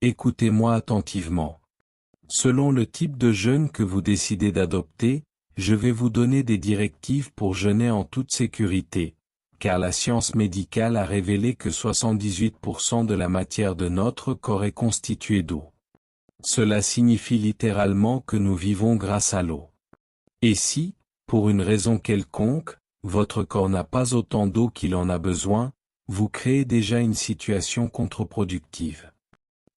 Écoutez-moi attentivement. Selon le type de jeûne que vous décidez d'adopter, je vais vous donner des directives pour jeûner en toute sécurité, car la science médicale a révélé que 78% de la matière de notre corps est constituée d'eau. Cela signifie littéralement que nous vivons grâce à l'eau. Et si, pour une raison quelconque, votre corps n'a pas autant d'eau qu'il en a besoin, vous créez déjà une situation contre-productive.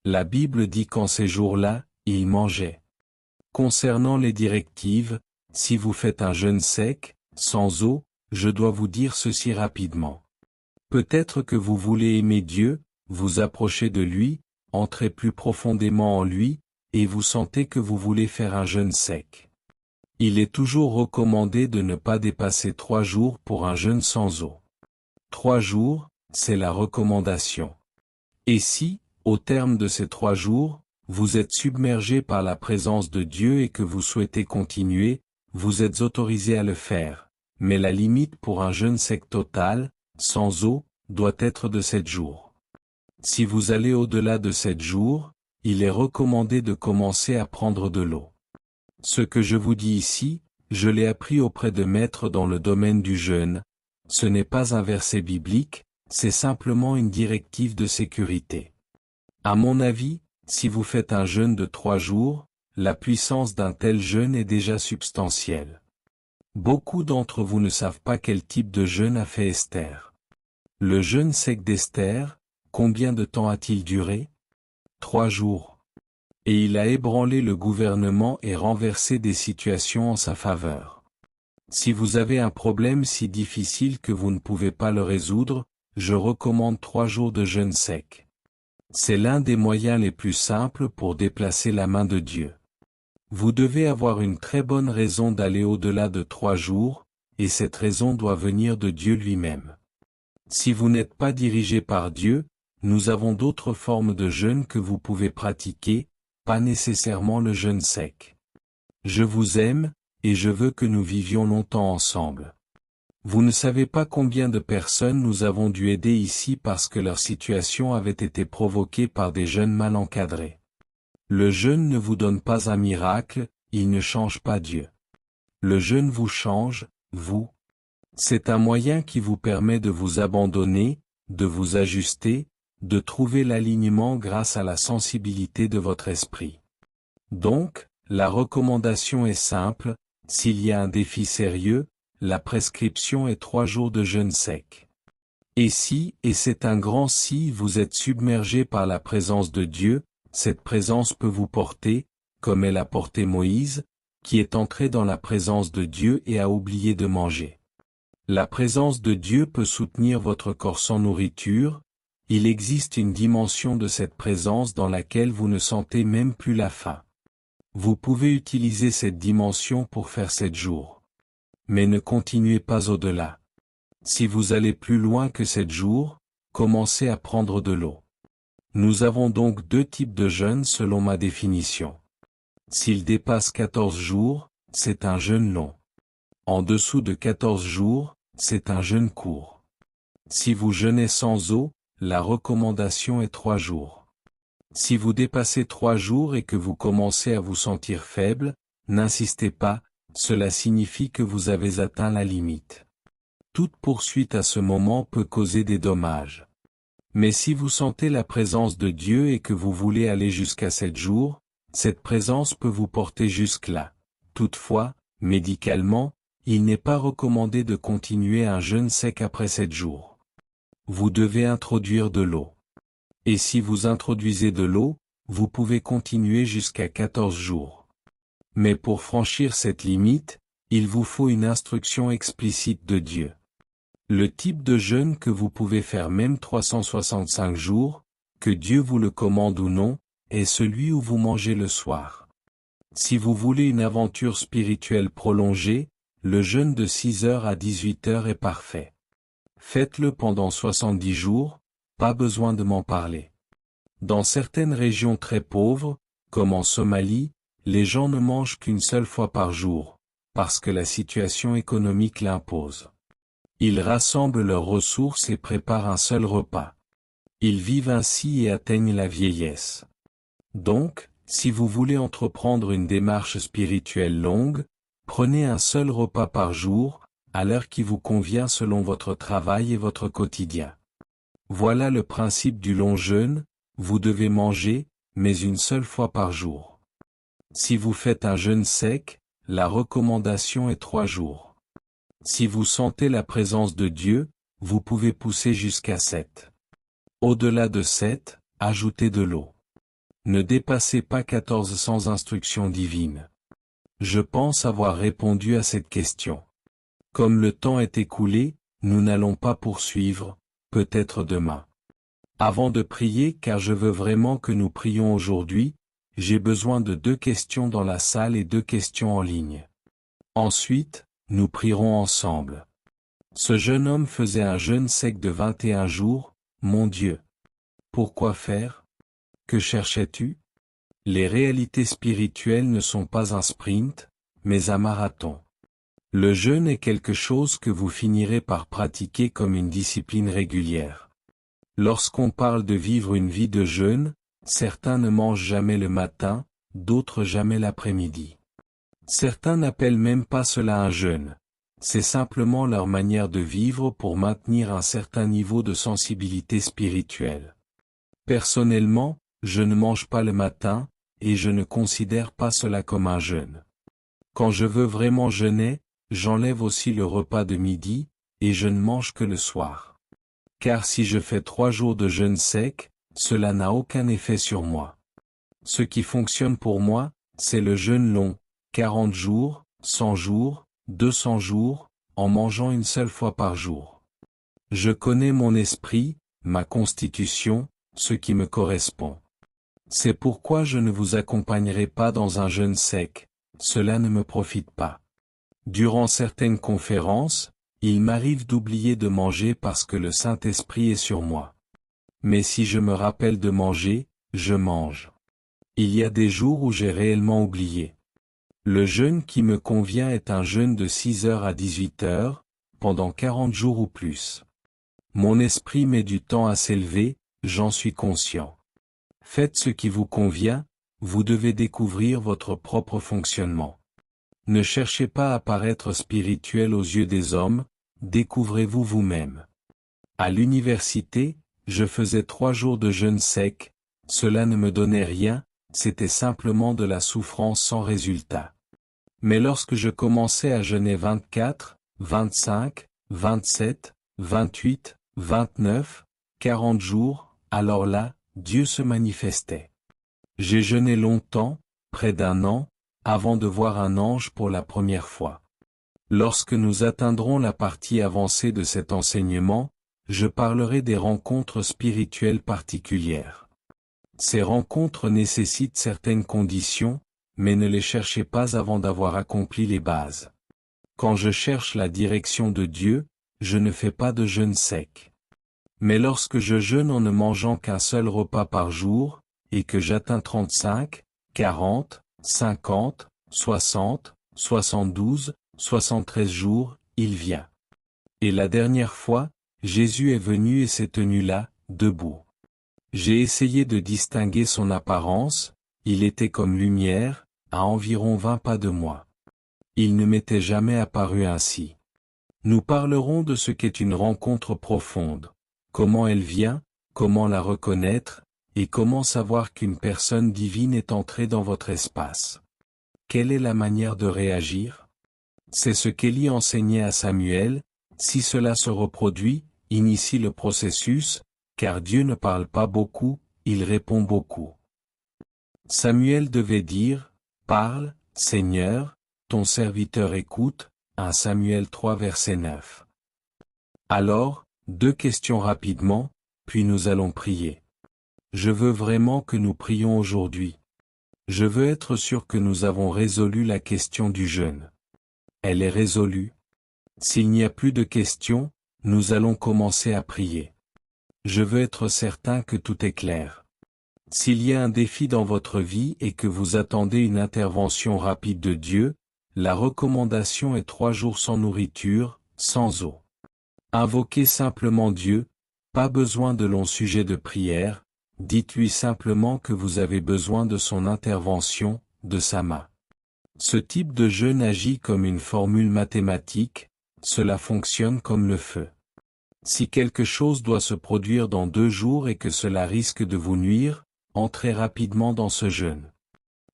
La Bible dit qu'en ces jours-là, ils mangeaient. Concernant les directives, si vous faites un jeûne sec, sans eau, je dois vous dire ceci rapidement. Peut-être que vous voulez aimer Dieu, vous approcher de lui, entrer plus profondément en lui, et vous sentez que vous voulez faire un jeûne sec. Il est toujours recommandé de ne pas dépasser 3 jours pour un jeûne sans eau. 3 jours, c'est la recommandation. Et si, au terme de ces 3 jours, vous êtes submergé par la présence de Dieu et que vous souhaitez continuer, vous êtes autorisé à le faire, mais la limite pour un jeûne sec total, sans eau, doit être de 7 jours. Si vous allez au-delà de 7 jours, il est recommandé de commencer à prendre de l'eau. Ce que je vous dis ici, je l'ai appris auprès de maîtres dans le domaine du jeûne. Ce n'est pas un verset biblique, c'est simplement une directive de sécurité. À mon avis, si vous faites un jeûne de 3 jours, la puissance d'un tel jeûne est déjà substantielle. Beaucoup d'entre vous ne savent pas quel type de jeûne a fait Esther. Le jeûne sec d'Esther, combien de temps a-t-il duré? 3 jours. Et il a ébranlé le gouvernement et renversé des situations en sa faveur. Si vous avez un problème si difficile que vous ne pouvez pas le résoudre, je recommande 3 jours de jeûne sec. C'est l'un des moyens les plus simples pour déplacer la main de Dieu. Vous devez avoir une très bonne raison d'aller au-delà de 3 jours, et cette raison doit venir de Dieu lui-même. Si vous n'êtes pas dirigé par Dieu, nous avons d'autres formes de jeûne que vous pouvez pratiquer, pas nécessairement le jeûne sec. Je vous aime, et je veux que nous vivions longtemps ensemble. Vous ne savez pas combien de personnes nous avons dû aider ici parce que leur situation avait été provoquée par des jeûnes mal encadrés. Le jeûne ne vous donne pas un miracle, il ne change pas Dieu. Le jeûne vous change, vous. C'est un moyen qui vous permet de vous abandonner, de vous ajuster, de trouver l'alignement grâce à la sensibilité de votre esprit. Donc, la recommandation est simple, s'il y a un défi sérieux, la prescription est 3 jours de jeûne sec. Et si, et c'est un grand si, vous êtes submergé par la présence de Dieu, cette présence peut vous porter, comme elle a porté Moïse, qui est entré dans la présence de Dieu et a oublié de manger. La présence de Dieu peut soutenir votre corps sans nourriture, il existe une dimension de cette présence dans laquelle vous ne sentez même plus la faim. Vous pouvez utiliser cette dimension pour faire 7 jours. Mais ne continuez pas au-delà. Si vous allez plus loin que 7 jours, commencez à prendre de l'eau. Nous avons donc 2 types de jeûne selon ma définition. S'il dépasse 14 jours, c'est un jeûne long. En dessous de 14 jours, c'est un jeûne court. Si vous jeûnez sans eau, la recommandation est 3 jours. Si vous dépassez 3 jours et que vous commencez à vous sentir faible, n'insistez pas, cela signifie que vous avez atteint la limite. Toute poursuite à ce moment peut causer des dommages. Mais si vous sentez la présence de Dieu et que vous voulez aller jusqu'à 7 jours, cette présence peut vous porter jusque-là. Toutefois, médicalement, il n'est pas recommandé de continuer un jeûne sec après 7 jours. Vous devez introduire de l'eau. Et si vous introduisez de l'eau, vous pouvez continuer jusqu'à 14 jours. Mais pour franchir cette limite, il vous faut une instruction explicite de Dieu. Le type de jeûne que vous pouvez faire même 365 jours, que Dieu vous le commande ou non, est celui où vous mangez le soir. Si vous voulez une aventure spirituelle prolongée, le jeûne de 6 heures à 18 heures est parfait. Faites-le pendant 70 jours, pas besoin de m'en parler. Dans certaines régions très pauvres, comme en Somalie, les gens ne mangent qu'une seule fois par jour, parce que la situation économique l'impose. Ils rassemblent leurs ressources et préparent un seul repas. Ils vivent ainsi et atteignent la vieillesse. Donc, si vous voulez entreprendre une démarche spirituelle longue, prenez un seul repas par jour, à l'heure qui vous convient selon votre travail et votre quotidien. Voilà le principe du long jeûne, vous devez manger, mais une seule fois par jour. Si vous faites un jeûne sec, la recommandation est 3 jours. Si vous sentez la présence de Dieu, vous pouvez pousser jusqu'à 7. Au-delà de 7, ajoutez de l'eau. Ne dépassez pas 14 sans instruction divine. Je pense avoir répondu à cette question. Comme le temps est écoulé, nous n'allons pas poursuivre, peut-être demain. Avant de prier, car je veux vraiment que nous prions aujourd'hui, j'ai besoin de 2 questions dans la salle et 2 questions en ligne. Ensuite, nous prierons ensemble. Ce jeune homme faisait un jeûne sec de 21 jours, mon Dieu. Pourquoi faire? Que cherchais-tu? Les réalités spirituelles ne sont pas un sprint, mais un marathon. Le jeûne est quelque chose que vous finirez par pratiquer comme une discipline régulière. Lorsqu'on parle de vivre une vie de jeûne, certains ne mangent jamais le matin, d'autres jamais l'après-midi. Certains n'appellent même pas cela un jeûne. C'est simplement leur manière de vivre pour maintenir un certain niveau de sensibilité spirituelle. Personnellement, je ne mange pas le matin, et je ne considère pas cela comme un jeûne. Quand je veux vraiment jeûner, j'enlève aussi le repas de midi, et je ne mange que le soir. Car si je fais 3 jours de jeûne sec, cela n'a aucun effet sur moi. Ce qui fonctionne pour moi, c'est le jeûne long, 40 jours, 100 jours, 200 jours, en mangeant une seule fois par jour. Je connais mon esprit, ma constitution, ce qui me correspond. C'est pourquoi je ne vous accompagnerai pas dans un jeûne sec, cela ne me profite pas. Durant certaines conférences, il m'arrive d'oublier de manger parce que le Saint-Esprit est sur moi. Mais si je me rappelle de manger, je mange. Il y a des jours où j'ai réellement oublié. Le jeûne qui me convient est un jeûne de 6 heures à 18 heures, pendant 40 jours ou plus. Mon esprit met du temps à s'élever, j'en suis conscient. Faites ce qui vous convient, vous devez découvrir votre propre fonctionnement. Ne cherchez pas à paraître spirituel aux yeux des hommes, découvrez-vous vous-même. À l'université, je faisais 3 jours de jeûne sec, cela ne me donnait rien, c'était simplement de la souffrance sans résultat. Mais lorsque je commençais à jeûner 24, 25, 27, 28, 29, 40 jours, alors là, Dieu se manifestait. J'ai jeûné longtemps, près d'1 an, avant de voir un ange pour la première fois. Lorsque nous atteindrons la partie avancée de cet enseignement, je parlerai des rencontres spirituelles particulières. Ces rencontres nécessitent certaines conditions, mais ne les cherchez pas avant d'avoir accompli les bases. Quand je cherche la direction de Dieu, je ne fais pas de jeûne sec. Mais lorsque je jeûne en ne mangeant qu'un seul repas par jour, et que j'atteins 35, 40, 50, 60, 72, 73 jours, il vient. Et la dernière fois, Jésus est venu et s'est tenu là, debout. J'ai essayé de distinguer son apparence, il était comme lumière, à environ 20 pas de moi. Il ne m'était jamais apparu ainsi. Nous parlerons de ce qu'est une rencontre profonde, comment elle vient, comment la reconnaître, et comment savoir qu'une personne divine est entrée dans votre espace. Quelle est la manière de réagir? C'est ce qu'Élie enseignait à Samuel, si cela se reproduit, initie le processus, car Dieu ne parle pas beaucoup, il répond beaucoup. Samuel devait dire, « Parle, Seigneur, ton serviteur écoute », 1 Samuel 3 verset 9. Alors, 2 questions rapidement, puis nous allons prier. Je veux vraiment que nous prions aujourd'hui. Je veux être sûr que nous avons résolu la question du jeûne. Elle est résolue. S'il n'y a plus de questions, nous allons commencer à prier. Je veux être certain que tout est clair. S'il y a un défi dans votre vie et que vous attendez une intervention rapide de Dieu, la recommandation est 3 jours sans nourriture, sans eau. Invoquez simplement Dieu, pas besoin de longs sujets de prière, dites-lui simplement que vous avez besoin de son intervention, de sa main. Ce type de jeûne agit comme une formule mathématique, cela fonctionne comme le feu. Si quelque chose doit se produire dans 2 jours et que cela risque de vous nuire, entrez rapidement dans ce jeûne.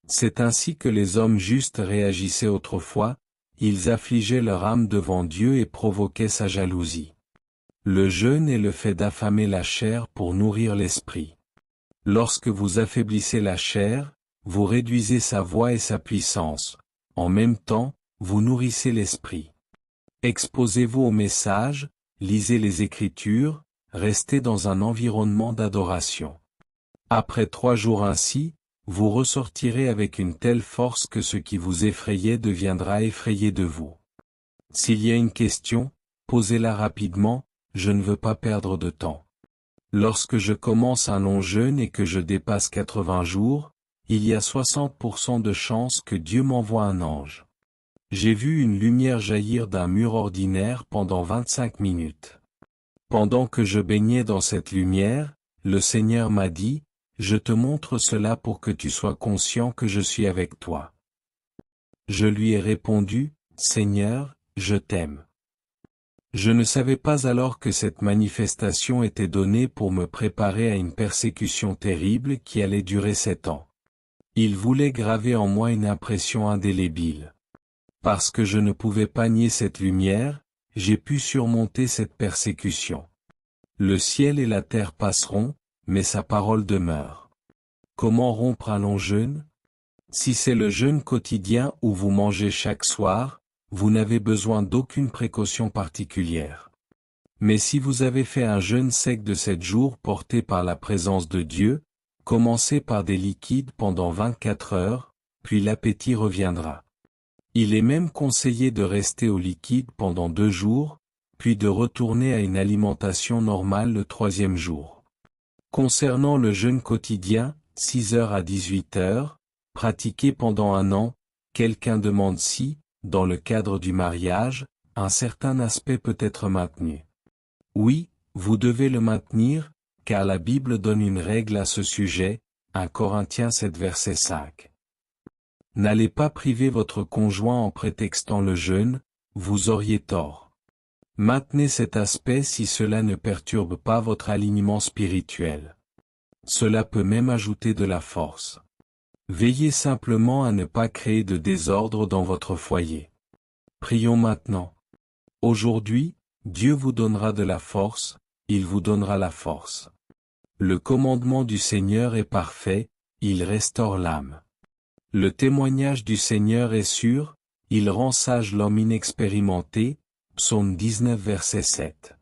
C'est ainsi que les hommes justes réagissaient autrefois, ils affligeaient leur âme devant Dieu et provoquaient sa jalousie. Le jeûne est le fait d'affamer la chair pour nourrir l'esprit. Lorsque vous affaiblissez la chair, vous réduisez sa voix et sa puissance. En même temps, vous nourrissez l'esprit. Exposez-vous au message, lisez les Écritures, restez dans un environnement d'adoration. Après 3 jours ainsi, vous ressortirez avec une telle force que ce qui vous effrayait deviendra effrayé de vous. S'il y a une question, posez-la rapidement, je ne veux pas perdre de temps. Lorsque je commence un long jeûne et que je dépasse 80 jours, il y a 60% de chances que Dieu m'envoie un ange. J'ai vu une lumière jaillir d'un mur ordinaire pendant 25 minutes. Pendant que je baignais dans cette lumière, le Seigneur m'a dit, « Je te montre cela pour que tu sois conscient que je suis avec toi. » Je lui ai répondu, « Seigneur, je t'aime. » Je ne savais pas alors que cette manifestation était donnée pour me préparer à une persécution terrible qui allait durer 7 ans. Il voulait graver en moi une impression indélébile. Parce que je ne pouvais pas nier cette lumière, j'ai pu surmonter cette persécution. Le ciel et la terre passeront, mais sa parole demeure. Comment rompre un long jeûne? Si c'est le jeûne quotidien où vous mangez chaque soir, vous n'avez besoin d'aucune précaution particulière. Mais si vous avez fait un jeûne sec de 7 jours porté par la présence de Dieu, commencez par des liquides pendant 24 heures, puis l'appétit reviendra. Il est même conseillé de rester au liquide pendant 2 jours, puis de retourner à une alimentation normale le 3e jour. Concernant le jeûne quotidien, 6 heures à 18 heures, pratiqué pendant 1 an, quelqu'un demande si, dans le cadre du mariage, un certain aspect peut être maintenu. Oui, vous devez le maintenir, car la Bible donne une règle à ce sujet, 1 Corinthiens 7 verset 5. N'allez pas priver votre conjoint en prétextant le jeûne, vous auriez tort. Maintenez cet aspect si cela ne perturbe pas votre alignement spirituel. Cela peut même ajouter de la force. Veillez simplement à ne pas créer de désordre dans votre foyer. Prions maintenant. Aujourd'hui, Dieu vous donnera de la force, il vous donnera la force. Le commandement du Seigneur est parfait, il restaure l'âme. Le témoignage du Seigneur est sûr, il rend sage l'homme inexpérimenté, Psaume 19 verset 7.